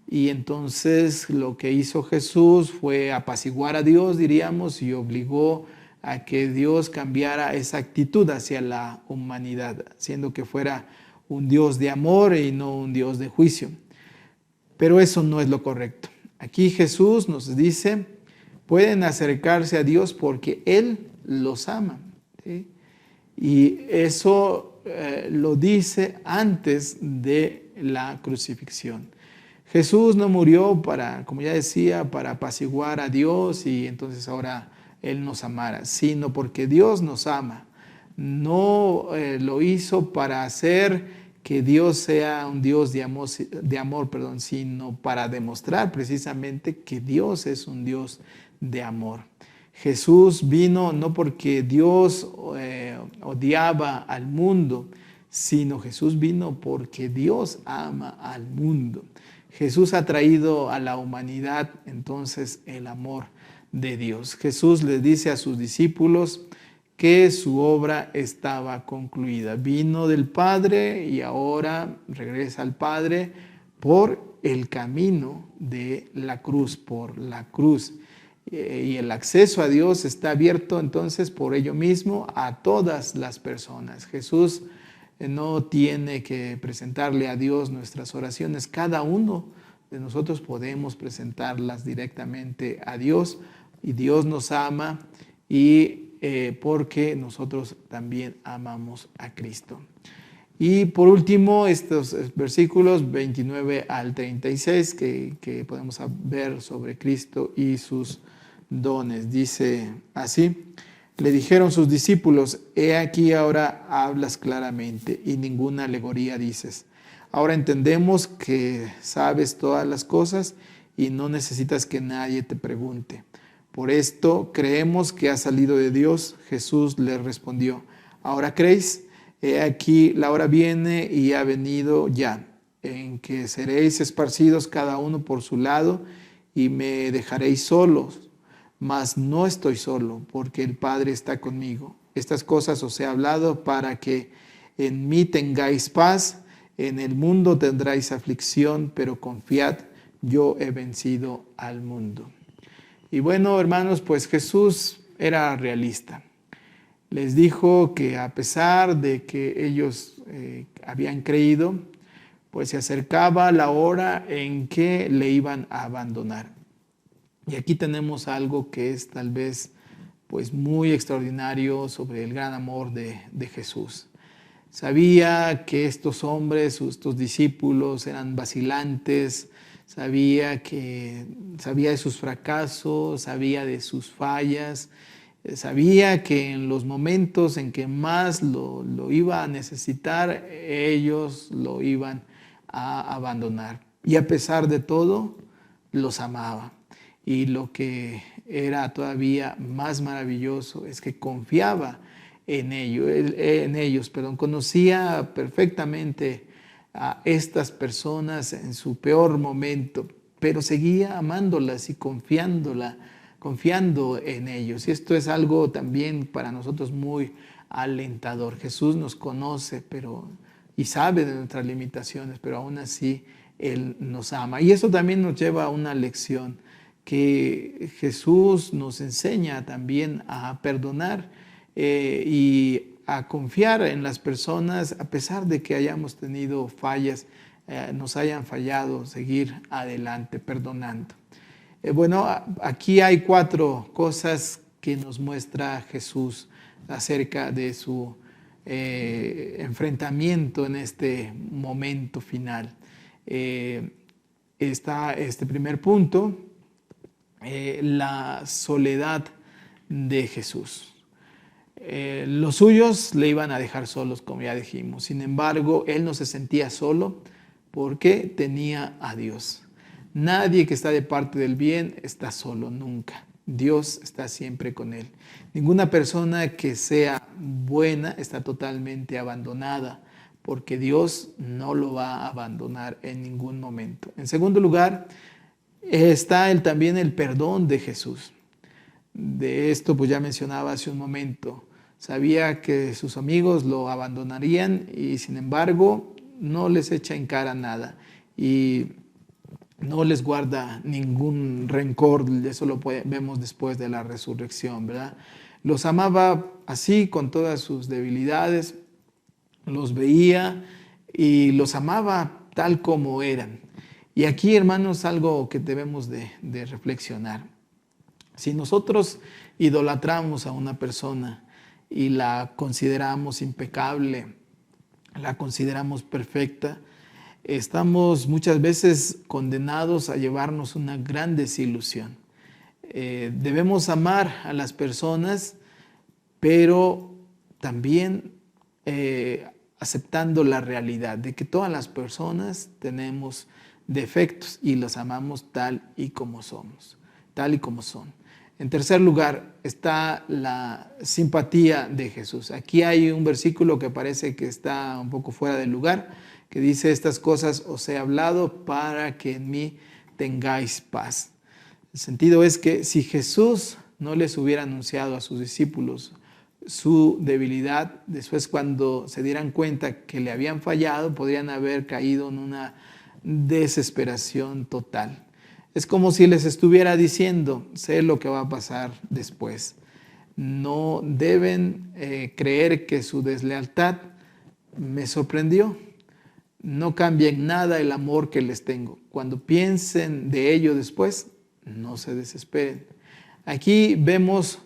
y entonces lo que hizo Jesús fue apaciguar a Dios, diríamos, y obligó a que Dios cambiara esa actitud hacia la humanidad, haciendo que fuera un Dios de amor y no un Dios de juicio. Pero eso no es lo correcto. Aquí Jesús nos dice, pueden acercarse a Dios porque Él los ama, ¿sí? Y eso lo dice antes de la crucifixión. Jesús no murió para, como ya decía, para apaciguar a Dios y entonces ahora Él nos amara, sino porque Dios nos ama. No lo hizo para hacer que Dios sea un Dios de amor, sino para demostrar precisamente que Dios es un Dios de amor. Jesús vino no porque Dios odiaba al mundo, sino Jesús vino porque Dios ama al mundo. Jesús ha traído a la humanidad entonces el amor de Dios. Jesús le dice a sus discípulos que su obra estaba concluida. Vino del Padre y ahora regresa al Padre por el camino de la cruz, por la cruz. Y el acceso a Dios está abierto entonces por ello mismo a todas las personas. Jesús no tiene que presentarle a Dios nuestras oraciones. Cada uno de nosotros podemos presentarlas directamente a Dios y Dios nos ama y porque nosotros también amamos a Cristo. Y por último, estos versículos 29 al 36 que podemos ver sobre Cristo y sus dones. Dice así, le dijeron sus discípulos, he aquí ahora hablas claramente y ninguna alegoría dices. Ahora entendemos que sabes todas las cosas y no necesitas que nadie te pregunte. Por esto creemos que ha salido de Dios. Jesús le respondió, ¿ahora creéis? He aquí la hora viene y ha venido ya, en que seréis esparcidos cada uno por su lado y me dejaréis solos. Mas no estoy solo, porque el Padre está conmigo. Estas cosas os he hablado para que en mí tengáis paz. En el mundo tendráis aflicción, pero confiad, yo he vencido al mundo. Y bueno, hermanos, pues Jesús era realista. Les dijo que a pesar de que ellos habían creído, pues se acercaba la hora en que le iban a abandonar. Y aquí tenemos algo que es tal vez pues muy extraordinario sobre el gran amor de Jesús. Sabía que estos hombres, estos discípulos eran vacilantes, sabía de sus fracasos, sabía de sus fallas, sabía que en los momentos en que más lo iba a necesitar, ellos lo iban a abandonar. Y a pesar de todo, los amaba. Y lo que era todavía más maravilloso es que confiaba en ellos, conocía perfectamente a estas personas en su peor momento, pero seguía amándolas y confiando en ellos. Y esto es algo también para nosotros muy alentador. Jesús nos conoce y sabe de nuestras limitaciones, pero aún así Él nos ama. Y eso también nos lleva a una lección, que Jesús nos enseña también a perdonar y a confiar en las personas, a pesar de que hayamos tenido fallas, nos hayan fallado, seguir adelante perdonando. Bueno, aquí hay 4 cosas que nos muestra Jesús acerca de su enfrentamiento en este momento final. Está este primer punto, la soledad de Jesús. Los suyos le iban a dejar solos, como ya dijimos. Sin embargo, Él no se sentía solo porque tenía a Dios. Nadie que está de parte del bien está solo, nunca. Dios está siempre con él. Ninguna persona que sea buena está totalmente abandonada, porque Dios no lo va a abandonar en ningún momento. En segundo lugar, está también el perdón de Jesús. De esto pues ya mencionaba hace un momento. Sabía que sus amigos lo abandonarían y sin embargo no les echa en cara nada y no les guarda ningún rencor. Eso lo vemos después de la resurrección, ¿verdad? Los amaba así, con todas sus debilidades, los veía y los amaba tal como eran. Y aquí, hermanos, algo que debemos de reflexionar. Si nosotros idolatramos a una persona y la consideramos impecable, la consideramos perfecta, estamos muchas veces condenados a llevarnos una gran desilusión. Debemos amar a las personas, pero también aceptando la realidad de que todas las personas tenemos defectos y los amamos tal y como somos, tal y como son. En tercer lugar está la simpatía de Jesús. Aquí hay un versículo que parece que está un poco fuera de lugar, que dice: estas cosas os he hablado para que en mí tengáis paz. El sentido es que si Jesús no les hubiera anunciado a sus discípulos su debilidad, después cuando se dieran cuenta que le habían fallado, podrían haber caído en una desesperación total. Es como si les estuviera diciendo: sé lo que va a pasar después. No deben creer que su deslealtad me sorprendió. No cambia en nada el amor que les tengo. Cuando piensen de ello después, no se desesperen. Aquí vemos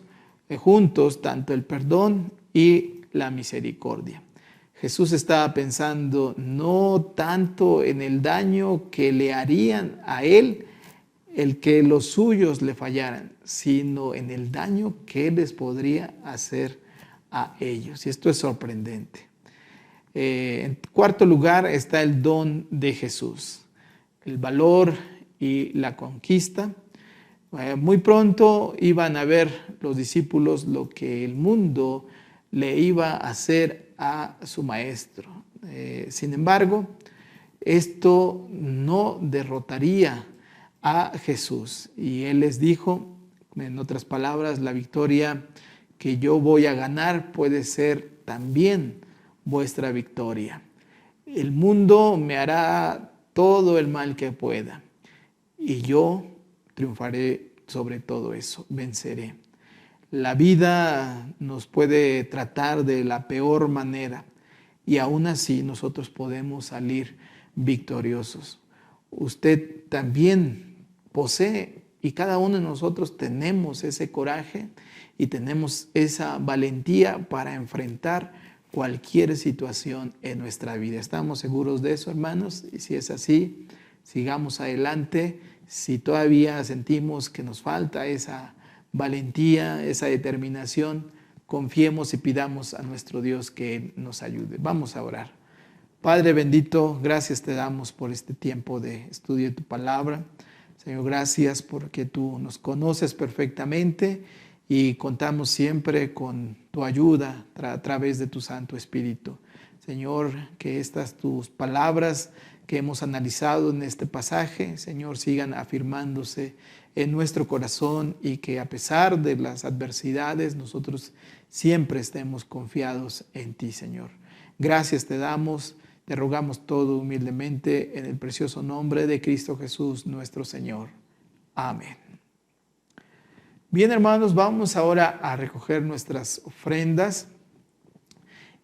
juntos tanto el perdón y la misericordia. Jesús estaba pensando no tanto en el daño que le harían a él el que los suyos le fallaran, sino en el daño que les podría hacer a ellos. Y esto es sorprendente. En cuarto lugar está el don de Jesús, el valor y la conquista. Muy pronto iban a ver los discípulos lo que el mundo le iba a hacer a su maestro. Sin embargo, esto no derrotaría a Jesús. Y Él les dijo, en otras palabras, la victoria que yo voy a ganar puede ser también vuestra victoria. El mundo me hará todo el mal que pueda y yo triunfaré sobre todo eso, venceré. La vida nos puede tratar de la peor manera y aún así nosotros podemos salir victoriosos. Usted también posee y cada uno de nosotros tenemos ese coraje y tenemos esa valentía para enfrentar cualquier situación en nuestra vida. ¿Estamos seguros de eso, hermanos? Y si es así, sigamos adelante. Si todavía sentimos que nos falta esa valentía, esa determinación, confiemos y pidamos a nuestro Dios que Él nos ayude. Vamos a orar. Padre bendito, gracias te damos por este tiempo de estudio de tu palabra. Señor, gracias porque tú nos conoces perfectamente y contamos siempre con tu ayuda a través de tu Santo Espíritu. Señor, que estas tus palabras que hemos analizado en este pasaje, Señor, sigan afirmándose en nuestro corazón y que a pesar de las adversidades nosotros siempre estemos confiados en ti, Señor. Gracias te damos, te rogamos todo humildemente en el precioso nombre de Cristo Jesús nuestro Señor. Amén. Bien, hermanos, vamos ahora a recoger nuestras ofrendas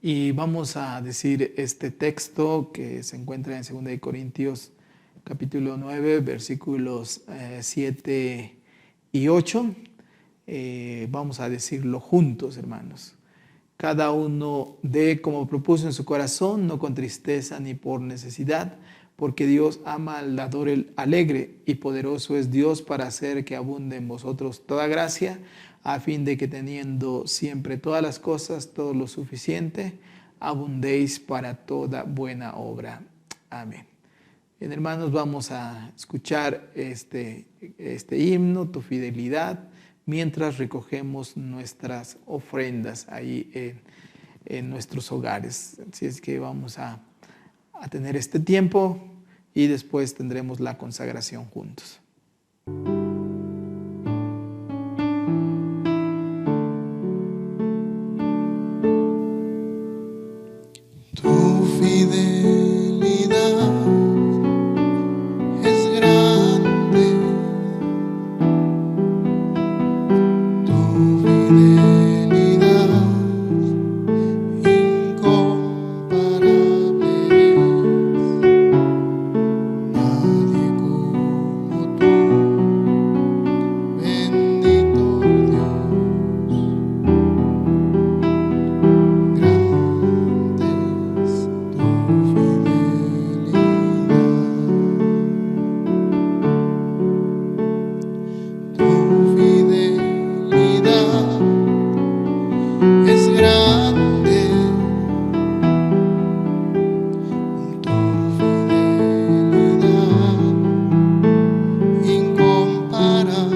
y vamos a decir este texto que se encuentra en 2 Corintios capítulo 9, versículos 7 y 8. Vamos a decirlo juntos, hermanos. Cada uno dé como propuso en su corazón, no con tristeza ni por necesidad, porque Dios ama al dador alegre y poderoso es Dios para hacer que abunde en vosotros toda gracia, a fin de que teniendo siempre todas las cosas, todo lo suficiente, abundéis para toda buena obra. Amén. Bien, hermanos, vamos a escuchar este himno, Tu Fidelidad, mientras recogemos nuestras ofrendas ahí en nuestros hogares. Así es que vamos a tener este tiempo y después tendremos la consagración juntos. Tu fidelidad es grande, tu fidelidad incomparable es. Nadie como tú, bendito Dios. Grande es tu fidelidad. Tu fidelidad es grande, tu fidelidad incomparable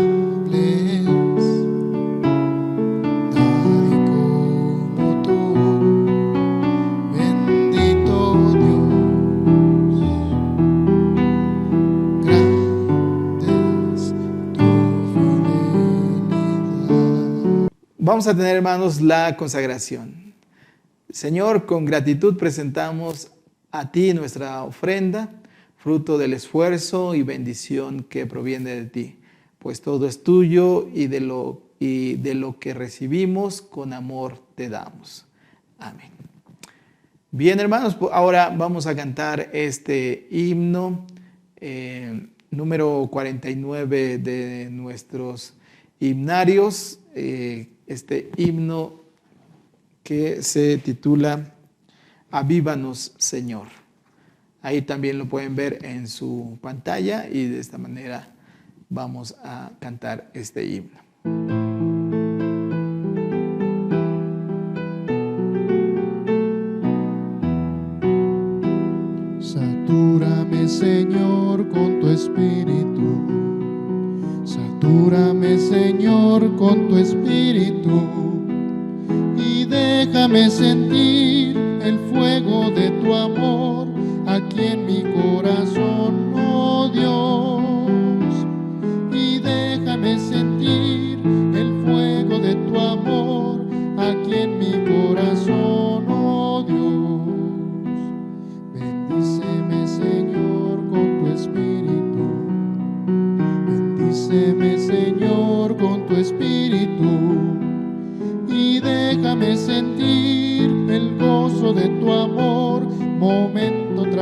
es. Nadie como tú, bendito Dios. Grande es tu fidelidad. Vamos a tener, hermanos, la consagración. Señor, con gratitud presentamos a ti nuestra ofrenda, fruto del esfuerzo y bendición que proviene de ti, pues todo es tuyo y de lo que recibimos con amor te damos. Amén. Bien, hermanos, ahora vamos a cantar este himno número 49 de nuestros himnarios, este himno que se titula Avívanos, Señor. Ahí también lo pueden ver en su pantalla y de esta manera vamos a cantar este himno. Satúrame, Señor, con tu espíritu. Satúrame, Señor, con tu espíritu. Y déjame sentir el fuego de tu amor aquí en mi corazón, oh Dios. Y déjame sentir el fuego de tu amor aquí en mi corazón, oh Dios.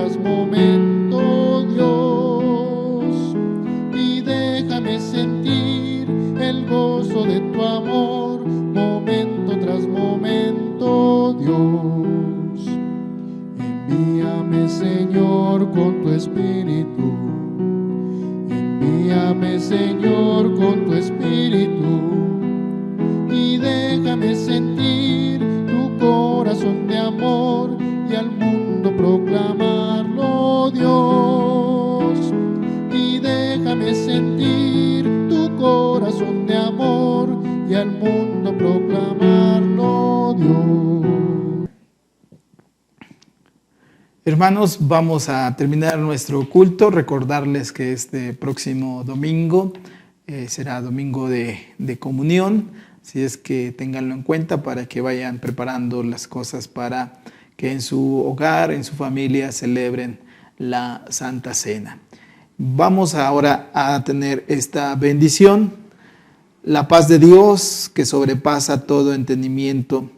tras momento, Dios, y déjame sentir el gozo de tu amor, momento tras momento, Dios. Envíame, Señor, con tu Espíritu. Envíame, Señor, con tu Espíritu, y déjame sentir tu corazón de amor y al mundo proclamarlo, Dios. Y déjame sentir tu corazón de amor y al mundo proclamarlo, Dios. Hermanos, vamos a terminar nuestro culto. Recordarles que este próximo domingo será domingo de comunión. Así es que ténganlo en cuenta para que vayan preparando las cosas para que en su hogar, en su familia, celebren la Santa Cena. Vamos ahora a tener esta bendición. La paz de Dios, que sobrepasa todo entendimiento,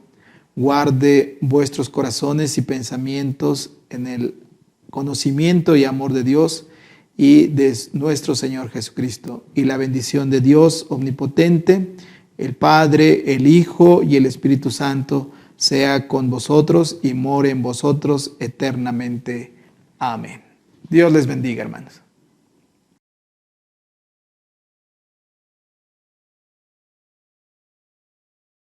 guarde vuestros corazones y pensamientos en el conocimiento y amor de Dios y de nuestro Señor Jesucristo. Y la bendición de Dios omnipotente, el Padre, el Hijo y el Espíritu Santo, sea con vosotros y more en vosotros eternamente. Amén. Dios les bendiga, hermanos.